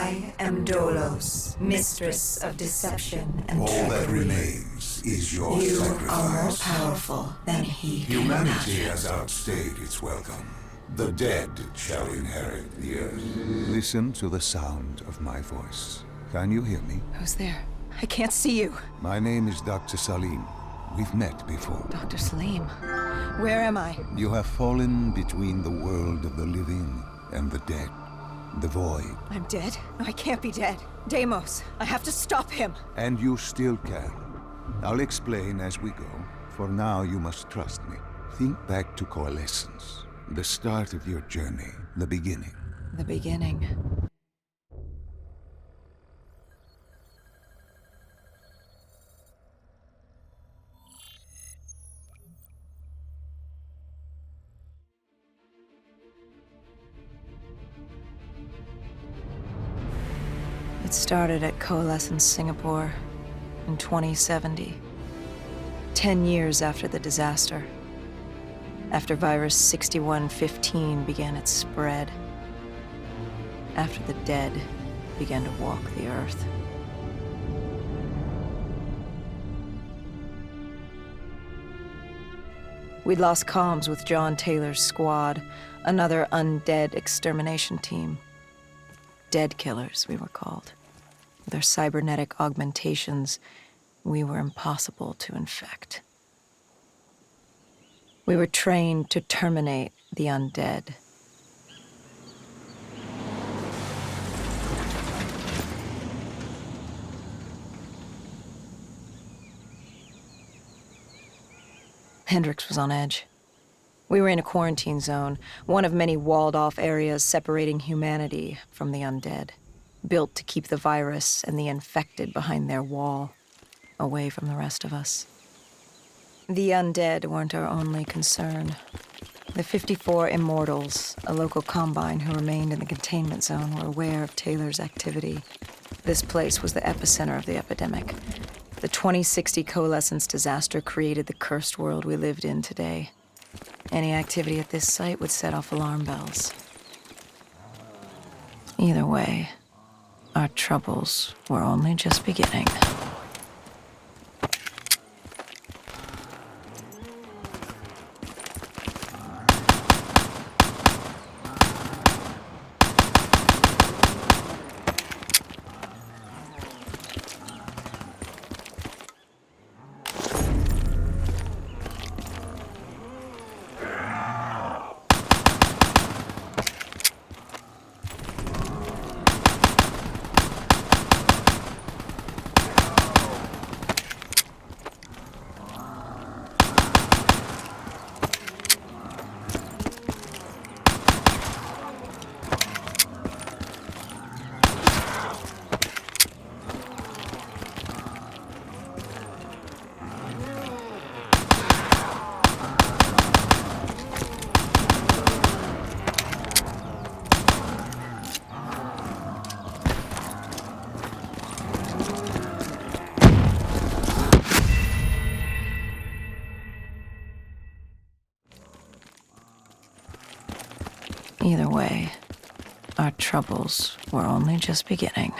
I am Dolos, mistress of deception and All that trickery. remains is your You sacrifice. are more powerful than he can Humanity imagine. has outstayed its welcome. The dead shall inherit the earth. Listen to the sound of my voice. Can you hear me? Who's there? I can't see you. My name is Dr. Salim. We've met before. Dr. Salim. Where am I? You have fallen between the world of the living and the dead. The void. I'm dead? No, I can't be dead. Deimos, I have to stop him. And you still can. I'll explain as we go. For now, you must trust me. Think back to Coalescence. The start of your journey. The beginning. The beginning. It started at Coalescence Singapore in 2070. 10 years after the disaster. After virus 6115 began its spread. After the dead began to walk the earth. We'd lost comms with John Taylor's squad, another undead extermination team. Dead killers, we were called. With our cybernetic augmentations, we were impossible to infect. We were trained to terminate the undead. Hendrix was on edge. We were in a quarantine zone, one of many walled-off areas separating humanity from the undead, built to keep the virus and the infected behind their wall, away from the rest of us. The undead weren't our only concern. The 54 Immortals, a local combine who remained in the containment zone, were aware of Taylor's activity. This place was the epicenter of the epidemic. The 2060 Coalescence disaster created the cursed world we lived in today. Any activity at this site would set off alarm bells. Either way, our troubles were only just beginning. Either way, our troubles were only just beginning.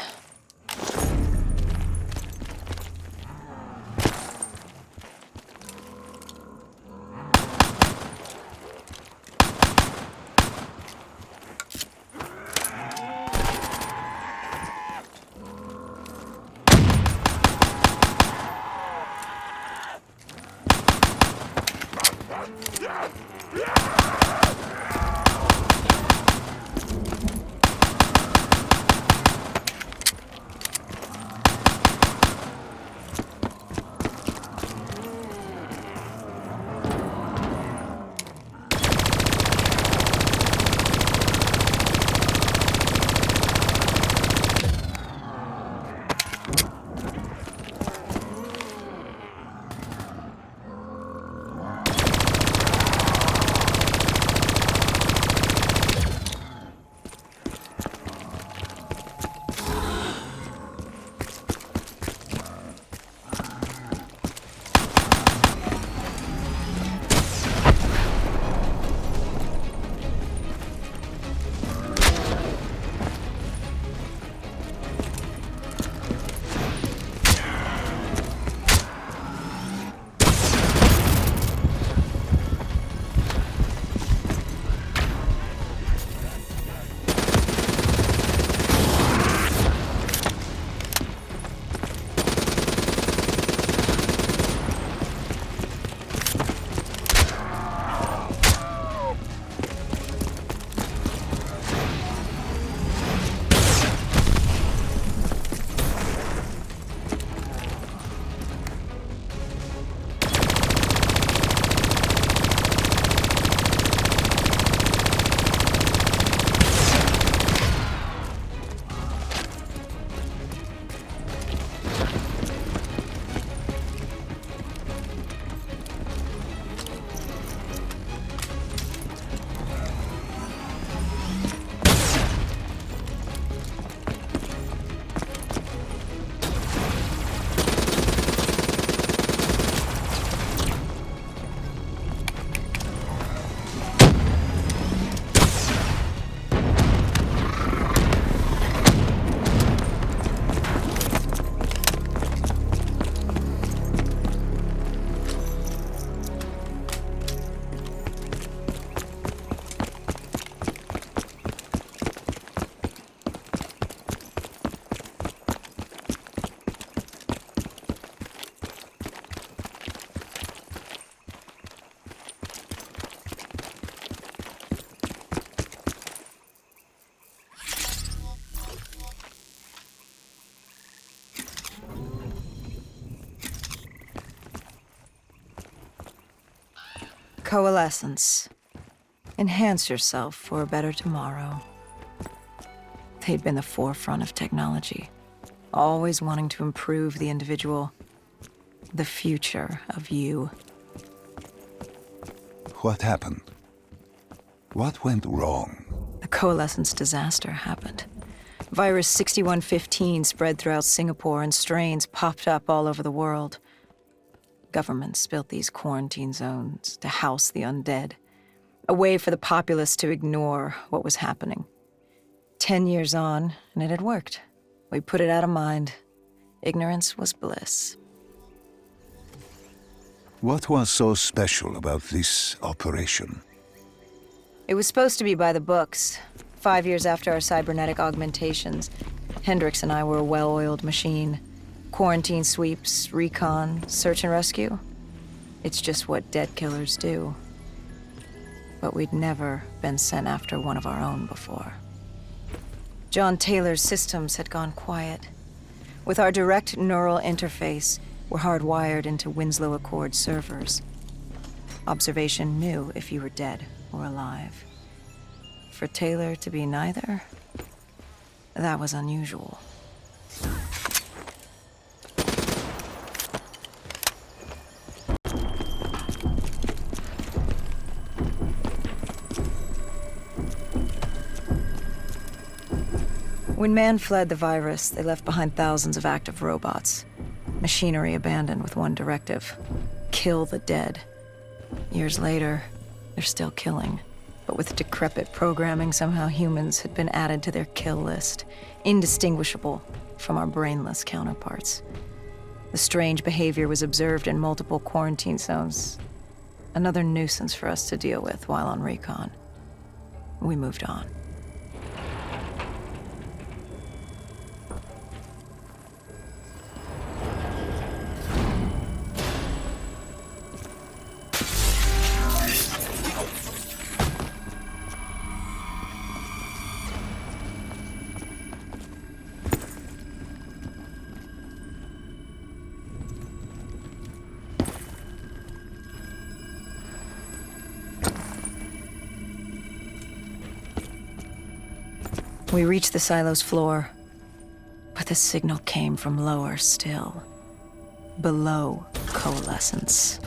Coalescence. Enhance yourself for a better tomorrow. They'd been the forefront of technology, always wanting to improve the individual, the future of you. What happened? What went wrong? The Coalescence disaster happened. Virus 6115 spread throughout Singapore and strains popped up all over the world. Governments built these quarantine zones to house the undead, a way for the populace to ignore what was happening. 10 years on, and it had worked. We put it out of mind. Ignorance was bliss. What was so special about this operation? It was supposed to be by the books. 5 years after our cybernetic augmentations, Hendricks and I were a well-oiled machine. Quarantine sweeps, recon, search and rescue. It's just what dead killers do. But we'd never been sent after one of our own before. John Taylor's systems had gone quiet. With our direct neural interface, we're hardwired into Winslow Accord servers. Observation knew if you were dead or alive. For Taylor to be neither, that was unusual. When man fled the virus, they left behind thousands of active robots. Machinery abandoned with one directive: kill the dead. Years later, they're still killing. But with decrepit programming, somehow humans had been added to their kill list, indistinguishable from our brainless counterparts. The strange behavior was observed in multiple quarantine zones. Another nuisance for us to deal with while on recon. We moved on. We reached the silo's floor, but the signal came from lower still, below Coalescence.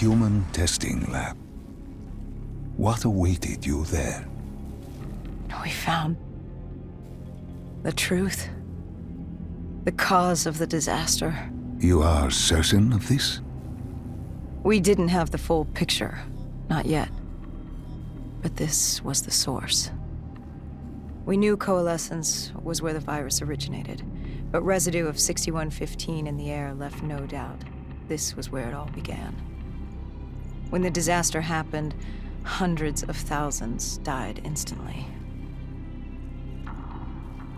human testing lab. What awaited you there? We found the truth. The cause of the disaster. You are certain of this? We didn't have the full picture. Not yet. But this was the source. We knew coalescence was where the virus originated, but residue of 6115 in the air left no doubt. This was where it all began. When the disaster happened, hundreds of thousands died instantly.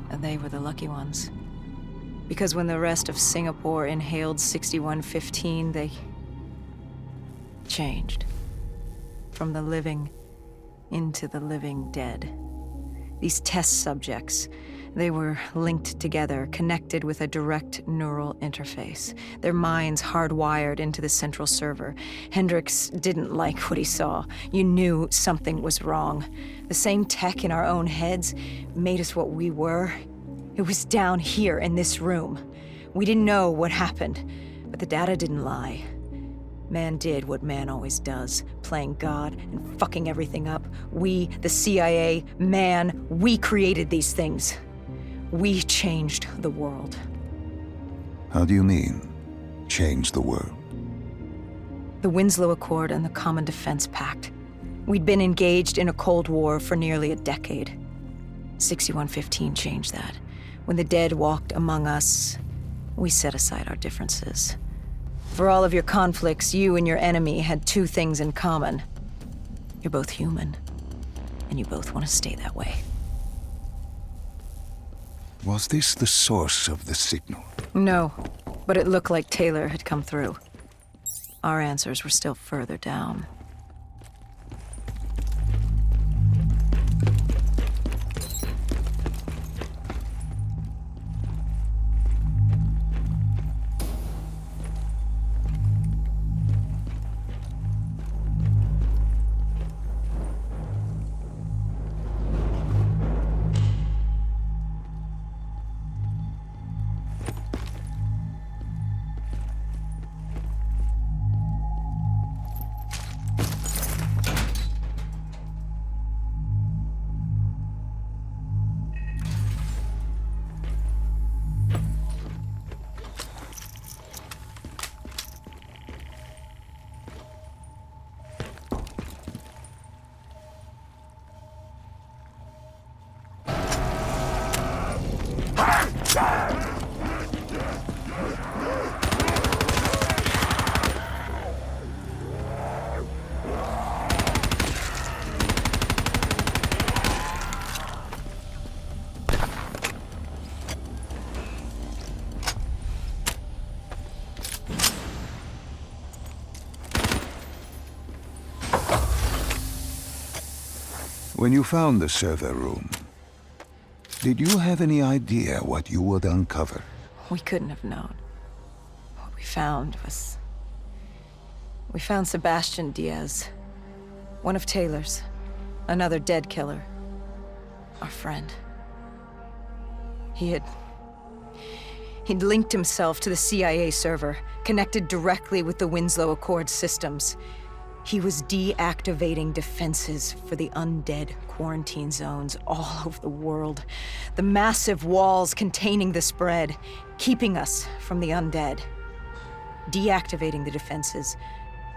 And they were the lucky ones. Because when the rest of Singapore inhaled 6115, they changed. From the living into the living dead. These test subjects, they were linked together, connected with a direct neural interface. Their minds hardwired into the central server. Hendricks didn't like what he saw. You knew something was wrong. The same tech in our own heads made us what we were. It was down here in this room. We didn't know what happened, but the data didn't lie. Man did what man always does, playing God and fucking everything up. We, the CIA, man, we created these things. We changed the world. How do you mean, change the world? The Winslow Accord and the Common Defense Pact. We'd been engaged in a Cold War for nearly a decade. 6115 changed that. When the dead walked among us, we set aside our differences. For all of your conflicts, you and your enemy had two things in common. You're both human, and you both want to stay that way. Was this the source of the signal? No, but it looked like Taylor had come through. Our answers were still further down. When you found the server room, did you have any idea what you would uncover? We couldn't have known. What we found was... We found Sebastian Diaz. One of Taylor's. Another dead killer. Our friend. He'd linked himself to the CIA server, connected directly with the Winslow Accord systems. He was deactivating defenses for the undead quarantine zones all over the world. The massive walls containing the spread, keeping us from the undead. Deactivating the defenses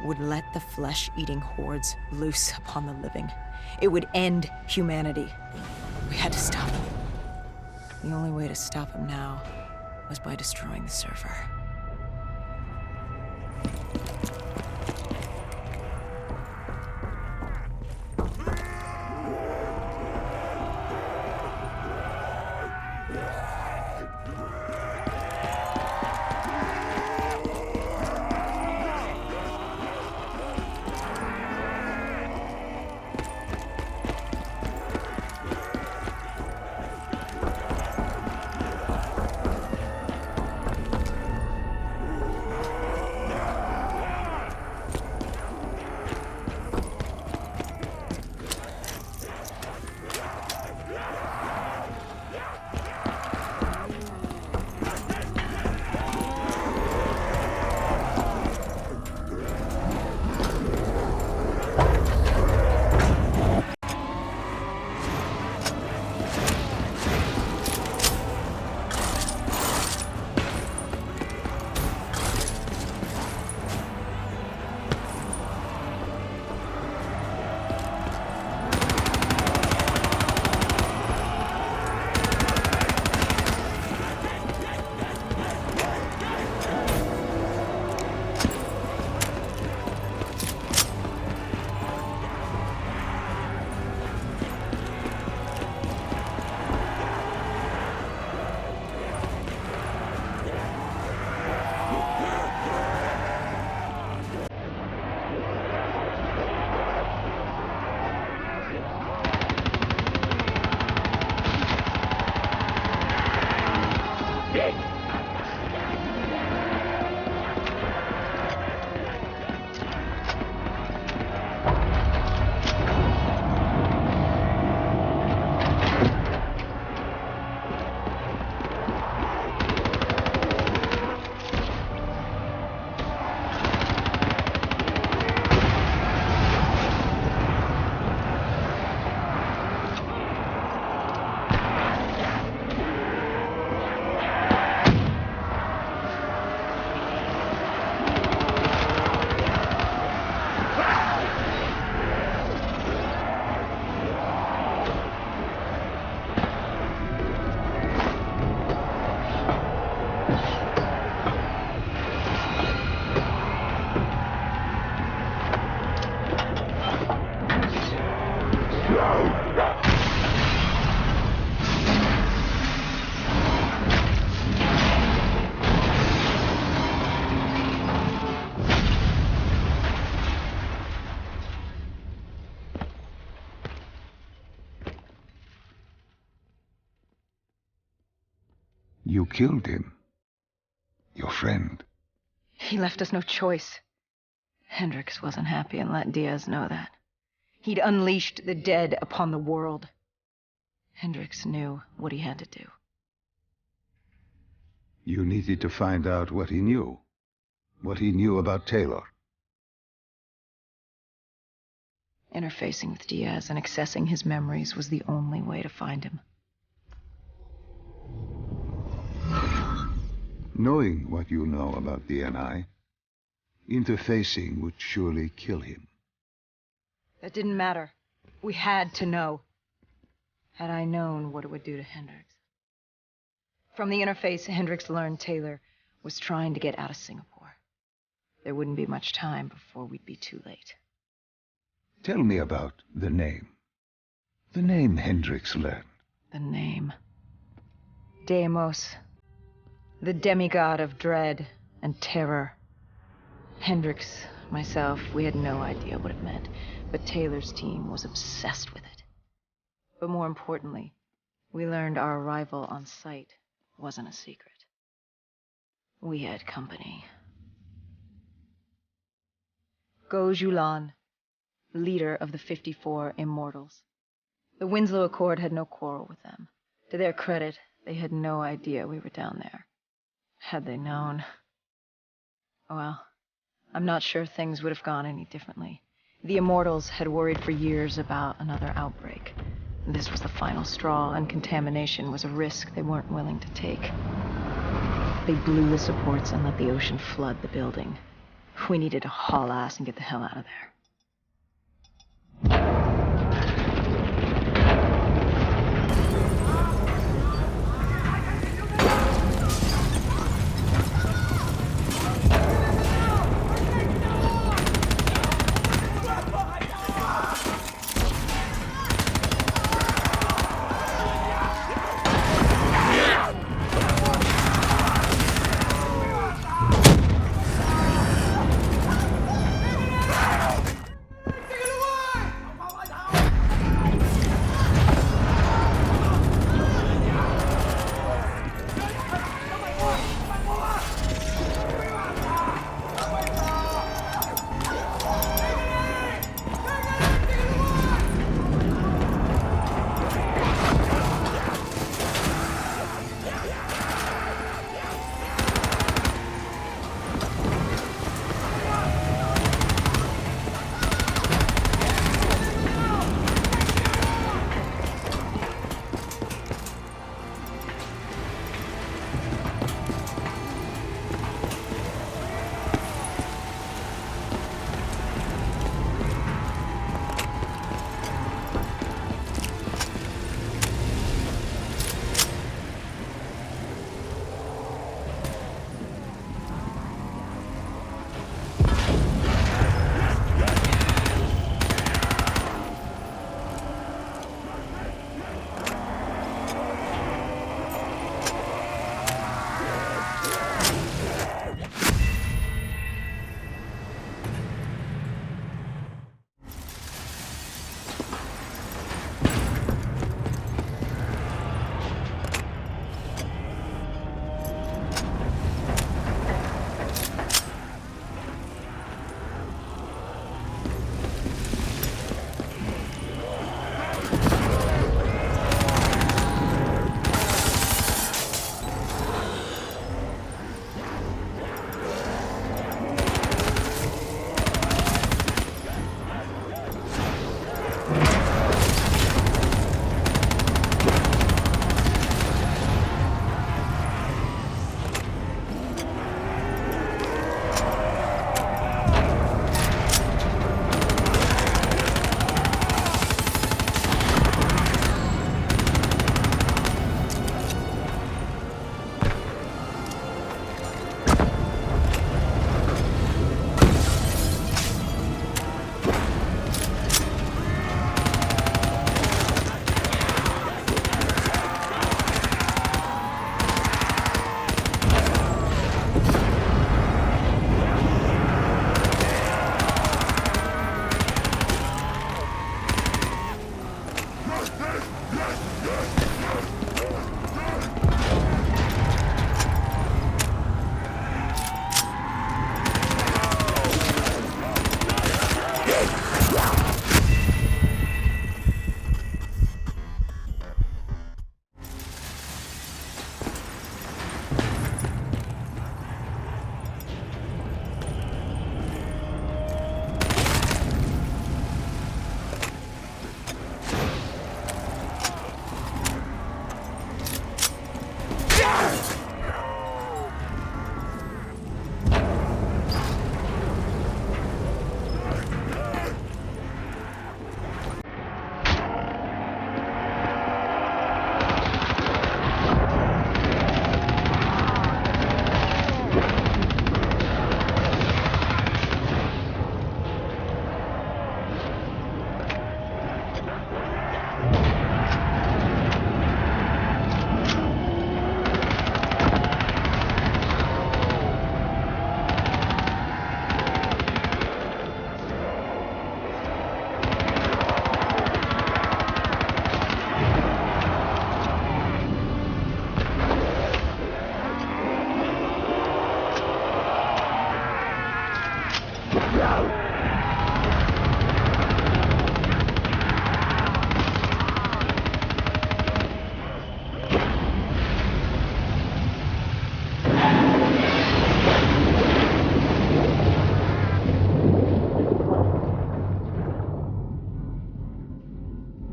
would let the flesh-eating hordes loose upon the living. It would end humanity. We had to stop him. The only way to stop him now was by destroying the server. You killed him. Your friend. He left us no choice. Hendricks wasn't happy and let Diaz know that. He'd unleashed the dead upon the world. Hendricks knew what he had to do. You needed to find out what he knew. What he knew about Taylor. Interfacing with Diaz and accessing his memories was the only way to find him. Knowing what you know about DNI, interfacing would surely kill him. That didn't matter. We had to know. Had I known what it would do to Hendricks. From the interface, Hendricks learned Taylor was trying to get out of Singapore. There wouldn't be much time before we'd be too late. Tell me about the name. The name Hendricks learned. The name. Deimos. The demigod of dread and terror. Hendricks, myself, we had no idea what it meant, but Taylor's team was obsessed with it. But more importantly, we learned our arrival on site wasn't a secret. We had company. Go Julan, leader of the 54 Immortals. The Winslow Accord had no quarrel with them. To their credit, they had no idea we were down there. Had they known... Well, I'm not sure things would have gone any differently. The Immortals had worried for years about another outbreak. This was the final straw, and contamination was a risk they weren't willing to take. They blew the supports and let the ocean flood the building. We needed to haul ass and get the hell out of there.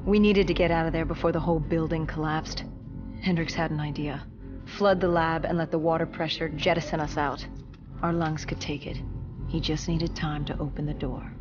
We needed to get out of there before the whole building collapsed. Hendricks had an idea. Flood the lab and let the water pressure jettison us out. Our lungs could take it. He just needed time to open the door.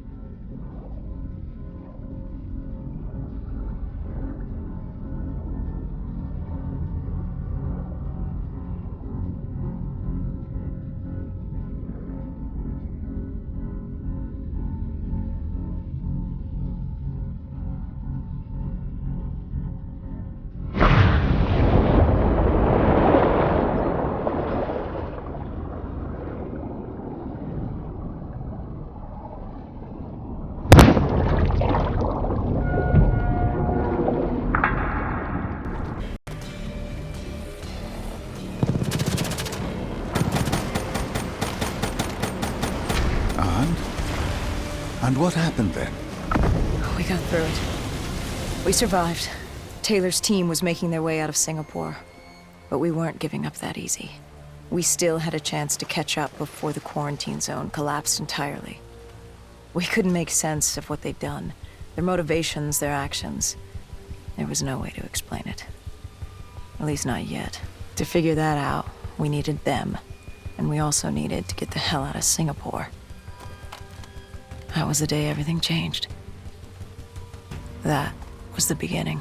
And what happened then? We got through it. We survived. Taylor's team was making their way out of Singapore. But we weren't giving up that easy. We still had a chance to catch up before the quarantine zone collapsed entirely. We couldn't make sense of what they'd done. Their motivations, their actions. There was no way to explain it. At least not yet. To figure that out, we needed them. And we also needed to get the hell out of Singapore. That was the day everything changed. That was the beginning.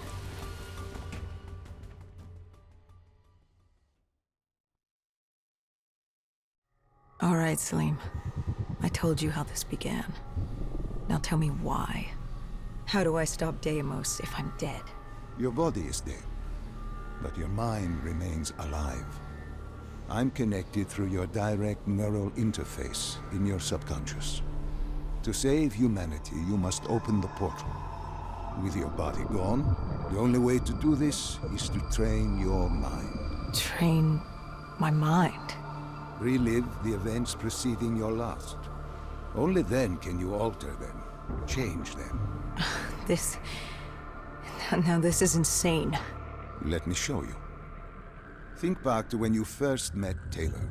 All right, Salim. I told you how this began. Now tell me why. How do I stop Deimos if I'm dead? Your body is dead, but your mind remains alive. I'm connected through your direct neural interface in your subconscious. To save humanity, you must open the portal. With your body gone, the only way to do this is to train your mind. Train my mind? Relive the events preceding your last. Only then can you alter them, change them. This... Now this is insane. Let me show you. Think back to when you first met Taylor.